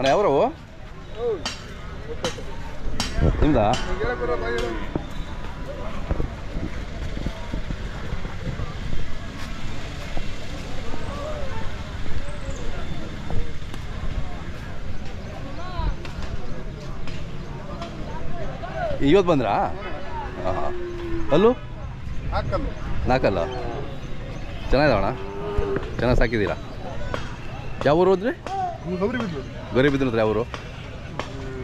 ಅಣ್ಣ ಯಾವ್ರವು ನಿಮ್ದಾ? ಇವತ್ತು ಬಂದ್ರಾ? ಹಾಂ. ಅಲ್ಲೂ ನಾಲ್ಕಲ್ಲ ಚೆನ್ನಾಗಿದಾವಣ್ಣ, ಚೆನ್ನಾಗಿ ಸಾಕಿದ್ದೀರಾ. ಯಾವ ಊರು ಹೋದ್ರಿ? ಗೌರಿಬಿದನೂರು ಹತ್ರ. ಯಾವ ಊರು?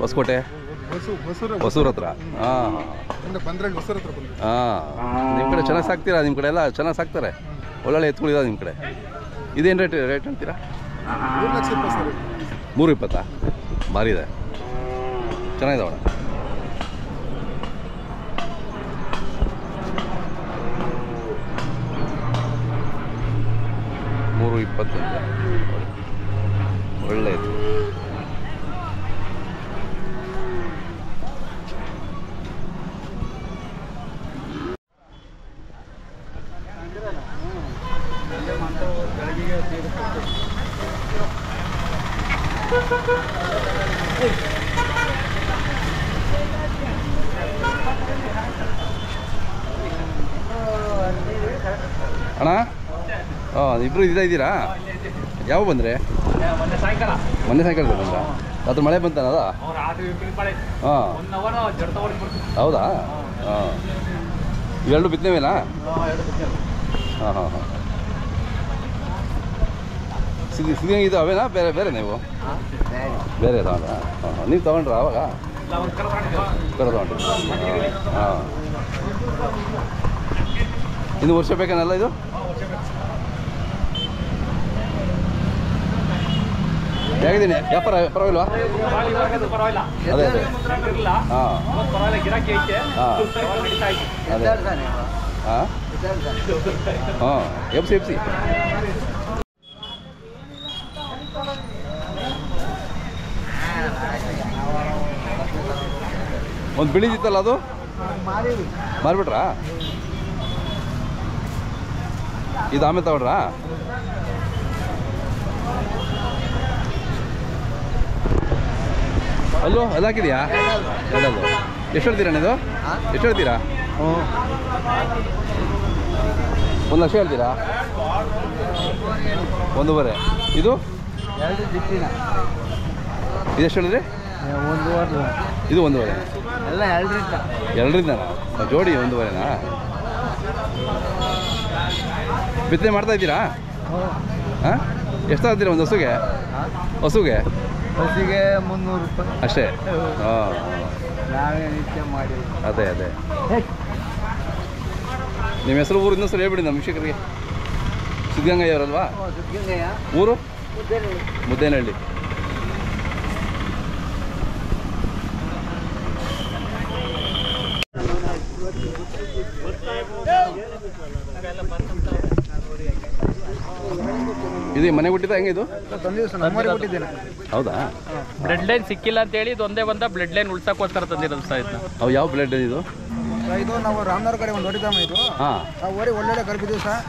ಹೊಸಕೋಟೆ, ಹೊಸೂರು ಹತ್ರ. ಹಾಂ ಹಾಂ. ನಿಮ್ಮ ಕಡೆ ಚೆನ್ನಾಗಿ ಸಾಕ್ತೀರಾ? ನಿಮ್ಮ ಕಡೆ ಎಲ್ಲ ಚೆನ್ನಾಗಿ ಸಾಕ್ತಾರೆ, ಒಳ್ಳೊಳ್ಳೆ ಎತ್ಗಳಿದಾವೆ ನಿಮ್ಮ ಕಡೆ. ಇದೇನು ರೇಟ್ ಅಂತೀರಾ? 320. ಭಾರಿ ಇದೆ, ಚೆನ್ನಾಗಿದಾವಣ್ಣ. 320 ಅಂತ ಒಳ್ಳೆಯದು. ಅಣ್ಣ ಹಾಂ, ಇಬ್ಬರು ಇದ್ದೀರಾ? ಯಾವ ಬಂದರೆ? ಮೊನ್ನೆ ಸಾಯಂಕಾಲ ಬಂದ್ರಾ? ಅದು ಮಳೆ ಬಂತಾನದ? ಹಾಂ. ಹೌದಾ? ಹಾಂ. ಇವೆರಡು ಬಿತ್ತನೆವೇನಾ? ಹಾಂ ಹಾಂ ಹಾಂ. ಸಿದ್ಧಂಗೆ ಅವೇನಾ ಬೇರೆ ಬೇರೆ? ನೀವು ಬೇರೆ ತಗೊಂಡ್ರಾ? ಹಾಂ ಹಾಂ. ನೀವು ತಗೊಂಡ್ರಾ ಅವಾಗ? ಕರ ತಗೊಂಡ್ರಿ. ಹಾಂ. ಇನ್ನು ವರ್ಷ ಬೇಕೇನಲ್ಲ ಇದು? ಹೇಗಿದ್ದೀನಿ? ವ್ಯಾಪಾರ ಪರವಾಗಿಲ್ವಾ? ಅದೇ ಅದೇ. ಹಾಂ ಅದೇ ಹಾಂ ಹಾಂ. ಎಪ್ಸಿ ಒಂದು ಬಿಳಿದಿತ್ತಲ್ಲ, ಅದು ಮಾರಿಬಿಟ್ರಾ? ಇದು ಆಮೇಲೆ ತಗೊಂಡ್ರಾ? ಅಲ್ಲೋ ಅದು ಹಾಕಿದೆಯಾ? ಎಲ್ಲದು ಎಷ್ಟು ಹೇಳ್ತೀರಾ? ಇದು ಎಷ್ಟು ಹೇಳ್ತೀರಾ? 1 ಲಕ್ಷ ಹೇಳ್ತೀರಾ? 1.5. ಇದು ಇದೆಷ್ಟು ಹೇಳಿದ್ರಿ? 1.5. ಇದು 1.5 ಎಲ್ಲ 2ರಿಂದನಾ? ಜೋಡಿ 1.5ನಾ? ಬಿತ್ತನೆ ಮಾಡ್ತಾ ಇದ್ದೀರಾ? ಹಾಂ. ಎಷ್ಟು ತಗೊಳ್ತೀರಾ ಒಂದು ಹಸುಗೆ? ಹಸುಗೆ 300 ರೂಪಾಯಿ ಅಷ್ಟೇ. ಹಾಂ. ನಾವೇ ನಿತ್ಯ ಮಾಡಿ. ಅದೇ ಅದೇ. ನಿಮ್ಮ ಹೆಸರು, ಊರು ಇನ್ನೊಂದು ಸಲ ಹೇಳ್ಬಿಡಿ ನಮ್ಮ ವೀಕ್ಷಕರಿಗೆ. ಸಿದ್ಧಗಂಗಯ್ಯ ಅವರಲ್ವಾ? ಊರು ಮುದ್ದೇನಹಳ್ಳಿ. ಇದು ಮನೆ ಹುಟ್ಟಿದ ಹೆಂಗೆ? ಇದು ಹೌದಾ? ಬ್ಲಡ್ ಲೈನ್ ಸಿಕ್ಕಿಲ್ಲ ಅಂತ ಹೇಳಿ ಇದು ಒಂದೇ ಬಂದ ಬ್ಲಡ್ ಲೈನ್ ಉಳ್ಸಕ್ಕೋಸ್ಕರ ತಂದಿರೋದು ಸಹ ಇದನ್ನ. ಅವು ಯಾವ ಬ್ಲಡ್ ಲೈನ್ ಇದು? ಇದು ನಾವು ರಾಮನಗರ ಕಡೆ ಒಂದು ಹೊಡಿತಾಮ. ಇದು ಓರಿ ಒಳ್ಳೊಳ್ಳೆ ಕರ್ಬಿದ್ದೀವಿ ಸರ್.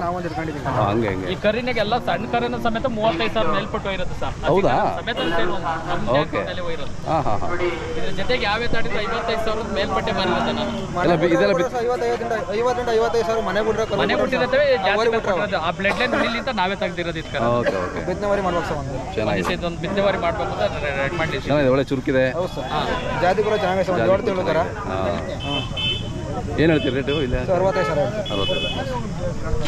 ನಾವು ಒಂದು ಇಟ್ಕೊಂಡಿದ್ದೀವಿ. ಹಂಗೆ ಹಂಗೆ. ಈ ಕರಿನಾಗ ಎಲ್ಲ ಸಣ್ಣ ಕರಿನ ಸಮೇತ 35,000 ಮೇಲ್ಪಟ್ಟು ಹೋಗಿರುತ್ತೆ ಸರ್. ಹೌದಾ? ಸಮೇತ ಓಕೆ. ಹಾಂ ಹಾಂ ಹಾಂ. ಇದ್ರ ಜೊತೆಗೆ ಯಾವೇ ತಾಡಿದ್ರು 55,000 ಮೇಲ್ಪಟ್ಟೆ ಬಂದಿರುತ್ತೆ. ನಾನು 50,000 ಮನೆ ಬಿಟ್ಟಿರುತ್ತೆ. ಆ ಬ್ಲಡ್ ಲೈನ್ ಉಳಿಲಿಂತ ನಾವೇ ತೆಗ್ದಿರೋದು ಇದಕ್ಕೆ. Okay okay. ಬಿತ್ತನೆವಾರಿ ಮಾಡ್ಬೇಕು ಸರ್. ಒಂದು ಚೆನ್ನಾಗಿದೆ. ಒಂದು ಬಿತ್ತನೆವಾರಿ ಮಾಡ್ಬೇಕು ಅಂತ ರೆಡಿ ಮಾಡಿ. ಚೆನ್ನಾಗಿದೆ, ಒಳ್ಳೆ ಚುರುಕಿದೆ. ಹೌದು ಸರ್. ಜಾತಿ ಕೂಡ ಚೆನ್ನಾಗಿದೆ ಸರ್. 7 ತಿಂಗಳು ಥರ. ಏನು ಹೇಳ್ತೀರಿ ರೇಟು? ಇಲ್ಲ 65,000. 65.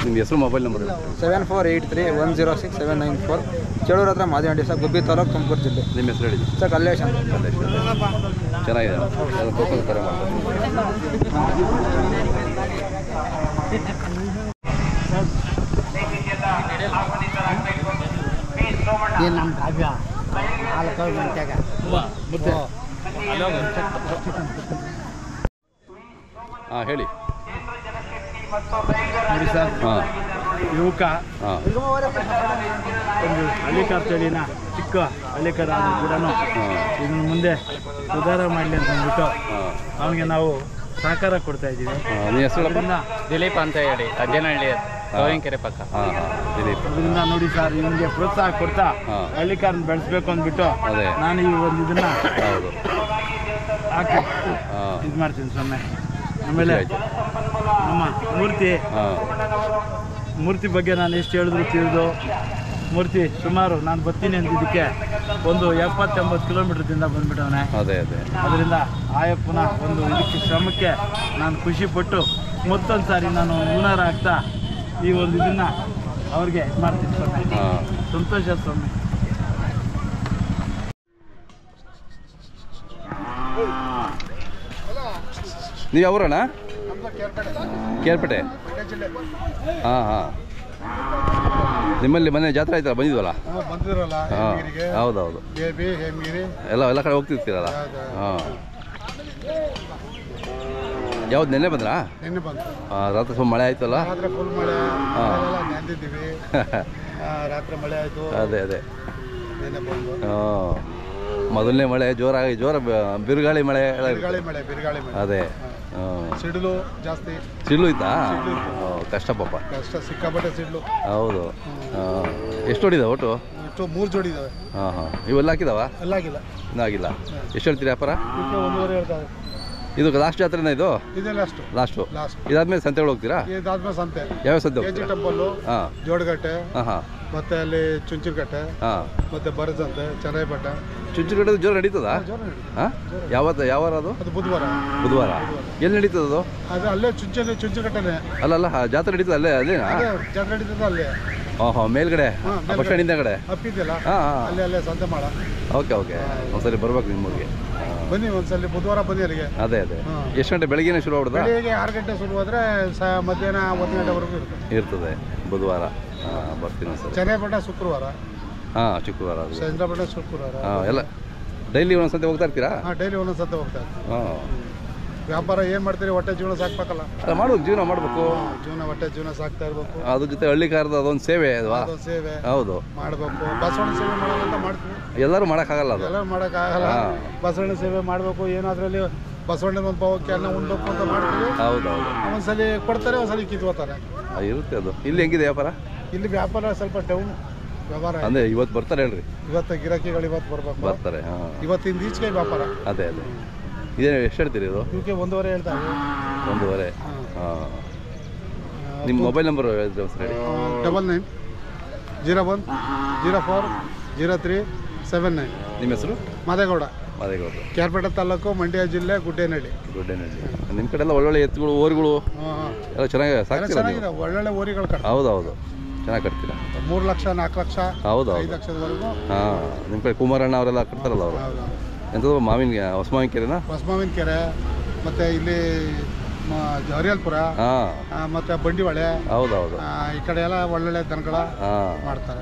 ನಿಮ್ಮ ಹೆಸರು, ಮೊಬೈಲ್ ನಂಬರ್? 7483106794. ಚೇಳೂರು ಹತ್ರ ಮಾದಿಹಂಡಿ ಸರ್, ಗುಬ್ಬಿ ತಾಲೂಕು, ತುಮಕೂರು ಜಿಲ್ಲೆ. ನಿಮ್ಮ ಹೆಸರು ಹೇಳಿ ಸರ್. ಕಲ್ಲೇಶ್ ಅಂತ. ಚೆನ್ನಾಗಿದೆ. ಟೋಕನ್ ಕರೆ ಮಾಡ್ತಾರೆ. ನಮ್ಮ ಭಾಗ್ಯ ಹಾಂ ಹೇಳಿ. ನೋಡಿ ಸರ್, ಹಾಂ ಯುವಕ ಹಾಂ ಒಂದು ಹಳ್ಳಿಕಾರ್ ತಳಿನ ಚಿಕ್ಕ ಹಳ್ಳಿಕಾರ ಗಿಡನು ಇದನ್ನು ಮುಂದೆ ಸುಧಾರ ಮಾಡಲಿ ಅಂತ ಅಂದ್ಬಿಟ್ಟು ಅವನಿಗೆ ನಾವು ಸಹಕಾರ ಕೊಡ್ತಾ ಇದ್ದೀವಿ. ನಿಮ್ಮ ಹೆಸರು? ದಿಲೀಪ್ ಅಂತ ಹೇಳಿ, ಅಜ್ಜನಹಳ್ಳಿ. ಗೋವಿನಕೆರೆ ಪಕ್ಕ. ಹಾಂ ಹಾಂ ದಿಲೀಪ್. ಅದರಿಂದ ನೋಡಿ ಸರ್ ಇವನಿಗೆ ಪ್ರೋತ್ಸಾಹ ಕೊಡ್ತಾ ಹಳ್ಳಿ ಕಾರ್ನ ಬೆಳೆಸ್ಬೇಕು ಅಂದ್ಬಿಟ್ಟು ನಾನು ಈ ಒಂದು ಇದನ್ನ ಹೌದು ಹಾಕಿ ಇದು ಮಾಡ್ತೀನಿ ಸೊನ್ನೆ. ಆಮೇಲೆ ನಮ್ಮ ಮೂರ್ತಿ ಬಗ್ಗೆ ನಾನು ಎಷ್ಟು ಹೇಳಿದ್ರು ತಿಳಿದು ಮೂರ್ತಿ ಸುಮಾರು ನಾನು ಬರ್ತೀನಿ ಅಂದಿದ್ದಕ್ಕೆ ಒಂದು 70-80 ಕಿಲೋಮೀಟರ್ದಿಂದ ಬಂದ್ಬಿಟ್ಟವನೆ. ಅದರಿಂದ ಆಯಪ್ಪನ ಒಂದು ಇದಕ್ಕೆ ಶ್ರಮಕ್ಕೆ ನಾನು ಖುಷಿಪಟ್ಟು ಮತ್ತೊಂದು ಸಾರಿ ನಾನು ಹುನಾರ ಆಗ್ತಾ ಈ ಒಂದು ಇದನ್ನ ಅವ್ರಿಗೆ ಇದು ಮಾಡ್ತೀನಿ ಸ್ವಾಮಿ. ಸಂತೋಷ ಸ್ವಾಮಿ. ನೀವು ಯಾವೂರಣ್ಣ? ಕೇರ್ಪೇಟೆ. ಹಾಂ ಹಾಂ. ನಿಮ್ಮಲ್ಲಿ ಮನೆ ಜಾತ್ರೆ ಆಯ್ತಲ್ಲ, ಬಂದಿದ್ವಲ್ಲ? ಹಾಂ ಹೌದೌದು. ಎಲ್ಲ ಕಡೆ ಹೋಗ್ತಿರ್ತೀರಲ್ಲ? ಹಾಂ. ಯಾವ್ದು ನೆನ್ನೆ ಬಂದ್ರಾ? ಹಾಂ, ರಾತ್ರಿ ಸ್ವಲ್ಪ ಮಳೆ ಆಯ್ತಲ್ಲ? ಅದೇ ಹಾಂ, ಮೊದಲನೇ ಮಳೆ ಜೋರ ಬಿರುಗಾಳಿ ಮಳೆ. ಅದೇ ಸಿಡಿಲು ಜಾಸ್ತಿ. ಸಿಡ್ಲು ಇತ್ತಾ? ಕಷ್ಟ ಪಾಪ. ಸಿಕ್ಕಾಪಟ್ಟೆ ಸಿಡ್ಲು. ಹೌದು. ಎಷ್ಟು ಹೊಡಿದಾವೆ ಒಟ್ಟು? 3 ಜೋಡಿ ಇದಾವೆ. ಹಾಂ ಹಾಂ. ಇವೆಲ್ಲ ಹಾಕಿದಾವ? ಎಲ್ಲ ಆಗಿಲ್ಲ. ಇನ್ನೂ ಆಗಿಲ್ಲ. ಎಷ್ಟು ಹೇಳ್ತೀರಿ ವ್ಯಾಪಾರ? 1.5 ಹೇಳ್ತಾರೆ. ಇದು ಲಾಸ್ಟ್ ಜಾತ್ರೆನಾ? ಇದು ಲಾಸ್ಟು. ಇದಾದ್ಮೇಲೆ ಸಂತೆಗಳು ಹೋಗ್ತೀರಾ? ಇದಾದ್ಮೇಲೆ ಸಂತೆ. ಯಾವ ಸಂತೆ? ಕೆಜಿ ಟೆಂಪಲ್ಲು, ಜೋಡಗಟ್ಟೆ, ಮತ್ತೆ ಅಲ್ಲಿ ಚುಂಚುರಕಟ್ಟೆ, ಮತ್ತೆ ಬರಜಂತೆ, ಚೆನ್ನೈಪೇಟೆ. ಚುಂಚುರಕಟ್ಟೆ ಜೋರು ನಡೀತದಾ? ಯಾವ ವಾರ ಅದು? ಬುಧವಾರ. ಎಲ್ಲಿ ನಡೀತದ ಅದು? ಅಲ್ಲೇ ಚುಂಚುರಕಟ್ಟೆನೆ. ಅಲ್ಲ ಜಾತ್ರೆ ನಡೀತದ ಅಲ್ಲೇ? ಅದೇನಾ ಜಾತ್ರೆ ನಡೀತದ ಅಲ್ಲೇ? ಹಾಂ ಮೇಲ್ಗಡೆ ಬಸ್ ಸ್ಟ್ಯಾಂಡ್ ಹಿಂದಗಡೆ ಅಪ್ಪಿದೆಯಲ್ಲ, ಅಲ್ಲೇ ಸಂತೆ ಮಾಡ. ಓಕೆ ಒಂದ್ಸರಿ ಬರ್ಬೇಕು ನಿಮ್ಮೂರಿಗೆ. ಬನ್ನಿ ಒಂದ್ಸಲಿ ಬುಧವಾರ ಬನ್ನಿ ಅಲ್ಲಿಗೆ. ಅದೇ ಎಷ್ಟು ಗಂಟೆ? ಬೆಳಗ್ಗೆ ಶುರು ಆಗ್ಬಿಡುತ್ತಾ? ಬೆಳಿಗ್ಗೆ 6 ಗಂಟೆ ಶುರು ಆದ್ರೆ ಮಧ್ಯಾಹ್ನ 1 ಗಂಟೆವರೆಗೂ ಇರ್ತದೆ ಬುಧವಾರ. ಬರ್ತೀನಿ ಸರ್. ಚೆನ್ನೈಪೇಟೆ ಶುಕ್ರವಾರ. ಶುಕ್ರವಾರ. ಚಂದ್ರಪೇಟೆ ಶುಕ್ರವಾರ. ಎಲ್ಲ ಡೈಲಿ ಒಂದೊಂದು ಸಂತೆ ಹೋಗ್ತಾ ಇರ್ತೀರಾ? ಡೈಲಿ ಒಂದೊಂದು ಸಂತೆ ಹೋಗ್ತಾ ಇರ್ತೀವಿ. ವ್ಯಾಪಾರ ಏನು ಮಾಡ್ತೀರಿ? ಹೊಟ್ಟೆ ಜೀವನ ಸಾಕ್ಬೇಕಲ್ಲ. ಮಾಡ್ಬೇಕು, ಜೀವನ ಮಾಡಬೇಕು. ಹೊಟ್ಟೆ ಜೀವನ ಸಾಕ್ತಾ ಇರ್ಬೇಕು. ಅದ್ರ ಜೊತೆ ಹಳ್ಳಿ ಕಾರದ ಅದೊಂದು ಸೇವೆ ಅಲ್ವಾ? ಸೇವೆ ಹೌದು, ಮಾಡಬೇಕು. ಬಸವಣ್ಣ ಸೇವೆ ಮಾಡೋದಂತ ಮಾಡ್ತೀವಿ. ಎಲ್ಲರೂ ಮಾಡೋಕ್ಕಾಗಲ್ಲ. ಎಲ್ಲರೂ ಮಾಡೋಕ್ಕಾಗಲ್ಲ. ಬಸವಣ್ಣ ಸೇವೆ ಮಾಡಬೇಕು. ಏನೋ ಅದರಲ್ಲಿ ಬಸವಣ್ಣನ ಒಂದು ಭಾವಕ್ಕೆ ಅನ್ನ ಉಣ್ಬೇಕು ಅಂತ ಮಾಡ್ತೀವಿ. ಹೌದೌದು. ಒಂದ್ಸಲಿ ಕೊಡ್ತಾರೆ, ಒಂದ್ಸಲಿ ಕಿತ್ಕೋತಾರೆ. ಇರುತ್ತೆ ಅದು. ಇಲ್ಲಿ ಹೆಂಗಿದೆ ವ್ಯಾಪಾರ? ಇಲ್ಲಿ ವ್ಯಾಪಾರ ಸ್ವಲ್ಪ ಡೌನ್ ವ್ಯವಹಾರ. ಅಂದ್ರೆ ಇವತ್ತು ಬರ್ತಾರೆ ಹೇಳ್ರಿ? ಇವತ್ತು ಗಿರಾಕಿಗಳು ಇವತ್ತು ಬರ್ತಾರೆ. ಇವತ್ತಿಂದ ಈಚೆಗೆ ವ್ಯಾಪಾರ. ಅದೇ ಇದೇನು ಎಷ್ಟು ಹೇಳ್ತೀರಿ ಇದು? ಇವಕ್ಕೆ 1.5 ಹೇಳ್ತಾರೆ. 1.5. ನಿಮ್ಮ ಮೊಬೈಲ್ ನಂಬರ್ ಹೇಳಿದ್ರೆ ಹೇಳಿ. 99 01 04 0379. ನಿಮ್ಮ ಹೆಸರು? ಮಾದೇಗೌಡ. ಕೇರ್ಪೇಟೆ ತಾಲೂಕು, ಮಂಡ್ಯ ಜಿಲ್ಲೆ, ಗುಡ್ಡೇನಹಳ್ಳಿ. ನಿಮ್ಮ ಕಡೆ ಎಲ್ಲ ಒಳ್ಳೊಳ್ಳೆ ಎತ್ತುಗಳು, ಓರಿಗಳು ಎಲ್ಲ ಚೆನ್ನಾಗಿ ಸಾಕ್ತೀರಾ? ಒಳ್ಳೊಳ್ಳೆ ಓರಿಗಳು. ಹೌದೌದು, ಚೆನ್ನಾಗಿ ಕಟ್ತೀರಾ. 3 ಲಕ್ಷ 4 ಲಕ್ಷ, ಹೌದು, 5 ಲಕ್ಷದವರೆಗೂ. ನಿಮ್ಮ ಕಡೆ ಕುಮಾರಣ್ಣ ಅವರೆಲ್ಲ ಕಟ್ತಾರಲ್ಲ ಅವರು? ಎಂಥದ್ದು? ಹೊಸ ಮಾವಿನ ಕೆರೆನಾ? ಹೊಸ ಮಾವಿನ ಕೆರೆ, ಮತ್ತೆ ಇಲ್ಲಿ ಹರಿಯಲ್ಪುರ, ಮತ್ತೆ ಬಂಡಿವಾಳೆ. ಹೌದೌದು. ಈ ಕಡೆ ಎಲ್ಲ ಒಳ್ಳೊಳ್ಳೆ ದನಗಳ ಮಾಡ್ತಾರೆ.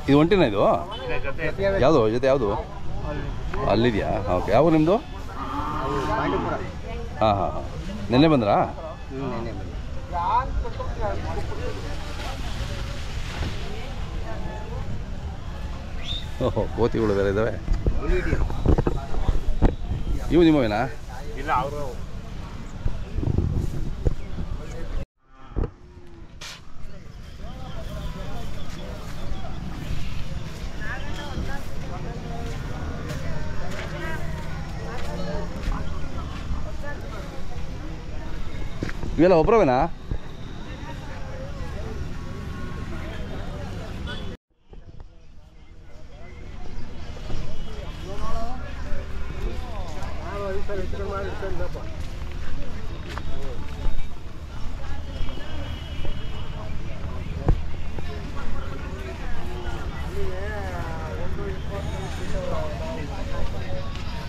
ಇದು ಒಂಟಿನ? ಇದು ಯಾವುದು ಜೊತೆ? ಯಾವುದು ಅಲ್ಲಿದೆಯಾ? ಓಕೆ. ಯಾವ ನಿಮ್ಮದು? ಹಾಂ. ನೆನ್ನೆ ಬಂದ್ರಾ? ಓಹೋ, ಕೋತಿಗಳು ಬೇರೆ ಇದ್ದಾವೆ. ಇವು ನಿಮ್ಮವೇನಾ? ಇಲ್ಲ, ಅವರು. ಇವೆಲ್ಲ ಒಬ್ಬರವೇನಾ?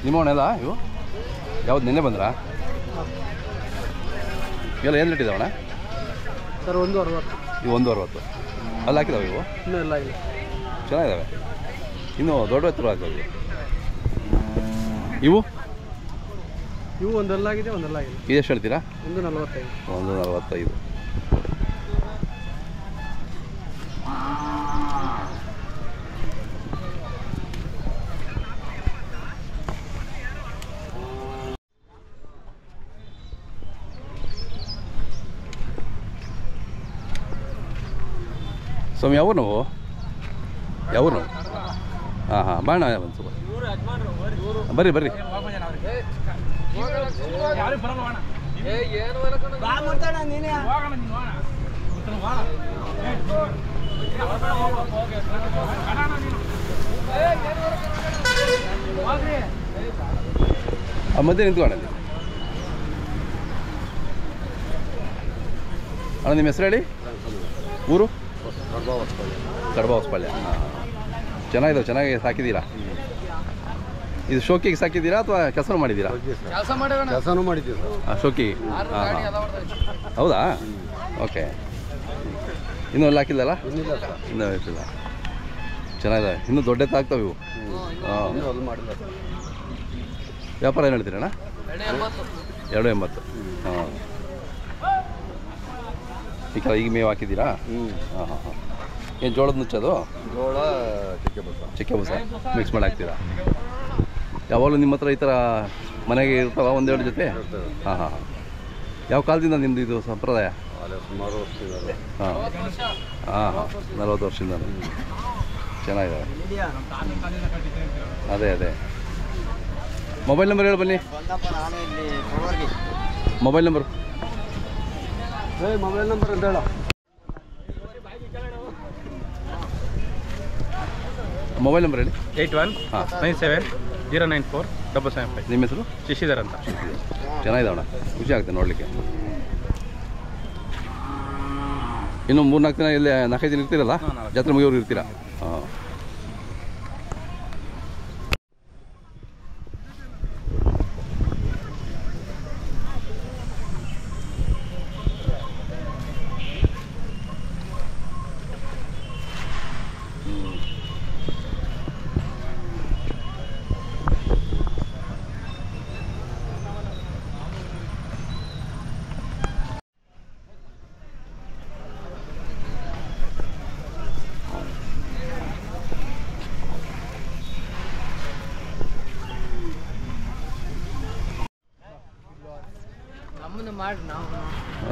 ನಿಮ್ಮವನೆಲ್ಲ ಇವು? ಯಾವ್ದು ನೆನ್ನೆ ಬಂದ್ರಾ? ಇವೆಲ್ಲ ಏನು ರೇಟ್ ಇದಾವಣ್ಣ? ಸರ್ 1.60. ಇವು 1.60. ಅಲ್ಲಿ ಹಾಕಿದಾವೆ ಇವು? ಇನ್ನೂ ಎಲ್ಲ ಇಲ್ಲ. ಚೆನ್ನಾಗಿದ್ದಾವೆ. ಇನ್ನು ದೊಡ್ಡ ಎತ್ತರ ಆಗ್ತದೆ. ಇವು ಒಂದಲ್ಲಾಗಿದೆ ಒಂದಲ್ಲಾಗಿದೆ. ಇದೆಷ್ಟು ಹೇಳ್ತೀರಾ? 145. 145. ಸ್ವಾಮಿ ಯಾವ ನಾವು ಹಾಂ ಬಾಣ ಒಂದು ಸ್ವಲ್ಪ ಬರ್ರಿ ಮಧ್ಯೆ ನಿಂತ್ಕೊಳ್ಳಿ. ಅಣ್ಣ ನಿಮ್ಮ ಹೆಸರು ಹೇಳಿ. ಊರು? ಕಡಬ ಹೊಸಪಾಳ್ಯ. ಹಾಂ ಚೆನ್ನಾಗಿದ್ದಾವೆ, ಚೆನ್ನಾಗಿ ಸಾಕಿದ್ದೀರಾ? ಇದು ಶೋಕಿಗೆ ಸಾಕಿದ್ದೀರಾ ಅಥವಾ ಕೆಲಸ ಮಾಡಿದ್ದೀರಾ? ಕೆಲಸನೂ ಮಾಡಿದ್ದೀವಿ ಸರ್. ಶೋಕಿ. ಹಾಂ ಹೌದಾ? ಓಕೆ. ಇನ್ನೂ ಎಲ್ಲ ಹಾಕಿಲ್ಲಲ್ಲ? ಇನ್ನೂ ಹಾಕಿಲ್ಲ. ಚೆನ್ನಾಗಿದೆ, ಇನ್ನೂ ದೊಡ್ಡ ಆಗ್ತವೆ ಇವು. ಹಾಂ ವ್ಯಾಪಾರ ಏನು ಹೇಳ್ತೀರಣ್ಣ? 280. ಹಾಂ ಈಗ ಮೇವು ಹಾಕಿದ್ದೀರಾ? ಹಾಂ ಏನು ಜೋಳದ ನುಚ್ಚೋದು? ಜೋಳ ಚಿಕ್ಕೆ ಬೂಸ ಮಿಕ್ಸ್ ಮಾಡಿ ಹಾಕ್ತೀರಾ? ಯಾವಾಗಲೂ ನಿಮ್ಮ ಹತ್ರ ಈ ಥರ ಮನೆಗೆ ಇರ್ತಾವ ಒಂದೆರಡು ಜೊತೆ? ಹಾಂ ಯಾವ ಕಾಲದಿಂದ ನಿಮ್ಮದು ಇದು ಸಂಪ್ರದಾಯ? ಸುಮಾರು ವರ್ಷ. ಹಾಂ 40 ವರ್ಷದಿಂದ. ಚೆನ್ನಾಗಿದ್ದಾವೆ. ಅದೇ ಮೊಬೈಲ್ ನಂಬರ್ ಹೇಳಿ ಬನ್ನಿ. ಮೊಬೈಲ್ ನಂಬರ್ ಅಂತ ಹೇಳ. ಮೊಬೈಲ್ ನಂಬರ್ ಹೇಳಿ. 8197094775. ನಿಮ್ಮ ಹೆಸರು? ಶಶಿಧರ್ ಅಂತ. ಚೆನ್ನಾಗಿದ್ದಾವಣ್ಣ, ಖುಷಿ ಆಗುತ್ತೆ ನೋಡಲಿಕ್ಕೆ. ಇನ್ನು 3-4 ದಿನ ಇಲ್ಲಿ 4-5 ದಿನ ಇರ್ತೀರಲ್ಲ, ಜಾತ್ರೆ ಮುಗಿಯೋರು ಇರ್ತೀರಾ? ಹಾಂ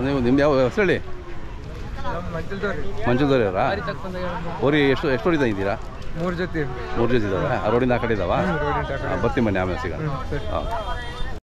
ನೀವು ನಿಮ್ದು ಯಾವ ಹೆಸರು ಹೇಳಿ? ಮಂಜುದವ್ರಿ ಅವರಾ? ಓರಿ ಎಷ್ಟು ಹೊಡಿತಾ ಇದ್ದೀರಾ? 3 ಜೊತೆ. 3 ಜೊತೆ ಇದ್ದಾವೆ. ಆ ರೋಡಿಂದ ಆ ಕಡೆ ಇದ್ದಾವ? ಬರ್ತೀವಿ ಮನೆ ಆಮೇಲೆ ಸಿಗೋಣ. ಹಾಂ